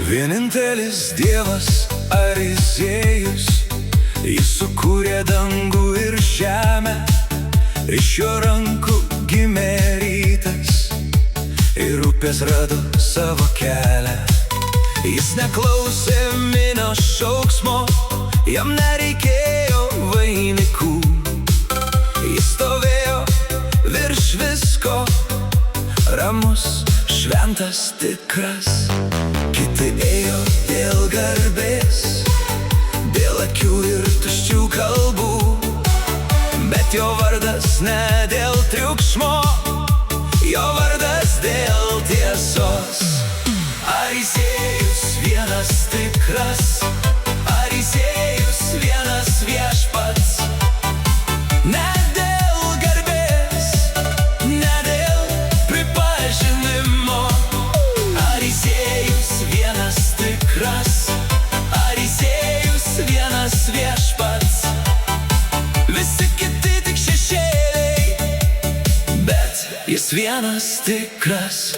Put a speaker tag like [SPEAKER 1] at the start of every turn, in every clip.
[SPEAKER 1] Vienintelis Dievas Ariziejus, jis sukūrė dangų ir žemę, iš jo rankų gimė rytas ir upės rado savo kelią. Jis neklausė minios šauksmo, jam nereikėjo vainikų. Jis stovėjo virš visko, ramus, šventas, tikras. Kiti ėjo dėl garbės, dėl akių ir tuščių kalbų, bet jo vardas ne dėl triukšmo, jo vardas dėl tiesos. Ariziejus vienas tikras, Ariziejus vienas viešpats. Ne dėl garbės, ne dėl pripažinimo. Ariziejus vienas tikras, Ariziejus vienas viešpats. Visi kiti tik šešėliai, bet jis vienas tikras.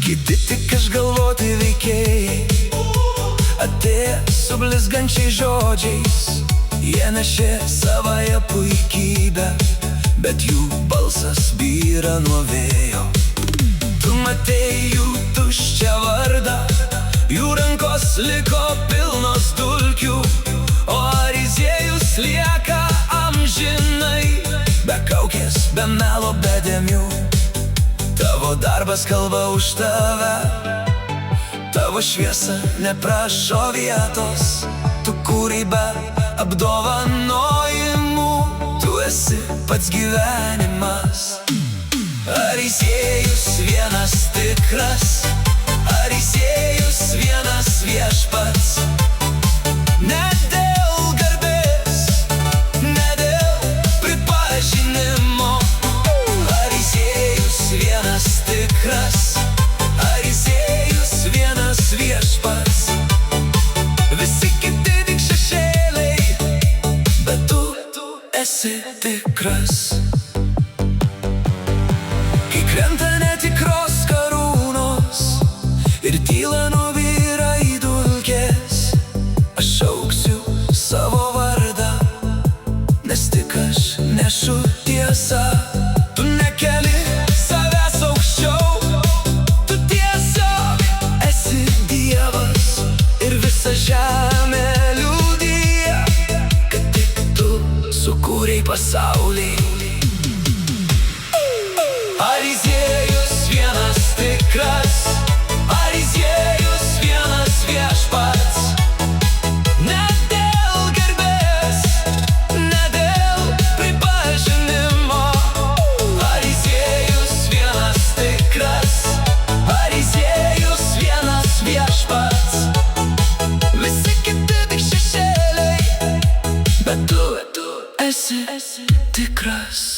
[SPEAKER 1] Kiti tik išgalvoti veikėjai, atėję su blizgančiais žodžiais. Jie nešė savąją puikybę, bet jų balsas byra nuo vėjo. Tu matei jų tuščią vardą, jų rankos liko pilnos dulkių, o Ariziejus lieka amžinai, be kaukės, be melo, be dėmių. Tavo darbas kalba už tave, tavo šviesa neprašo vietos, tu kūryba apdovanojimų, tu esi pats gyvenimas. Ariziejus vienas tikras, Ariziejus vienas viešpats. Ne dėl garbės, ne dėl pripažinimo. Ariziejus vienas tikras, Ariziejus vienas viešpats. Visi kiti tik šešėliai, bet tu esi tikras. Kai krenta netikros karūnos ir tyla nubyra į dulkės, aš šauksiu savo vardą, nes tik aš nešu tiesą. Tu nekeli savęs aukščiau, tu tiesiog esi Dievas, ir visa žemė liudija, kad tik tu sukūrei pasaulį. Ariziejus vienas tikras, Ariziejus vienas viešpats. Ne dėl garbės, ne dėl pripažinimo. Ariziejus vienas tikras, Ariziejus vienas viešpats. Visi kiti tik šešėliai, bet tu esi tikras.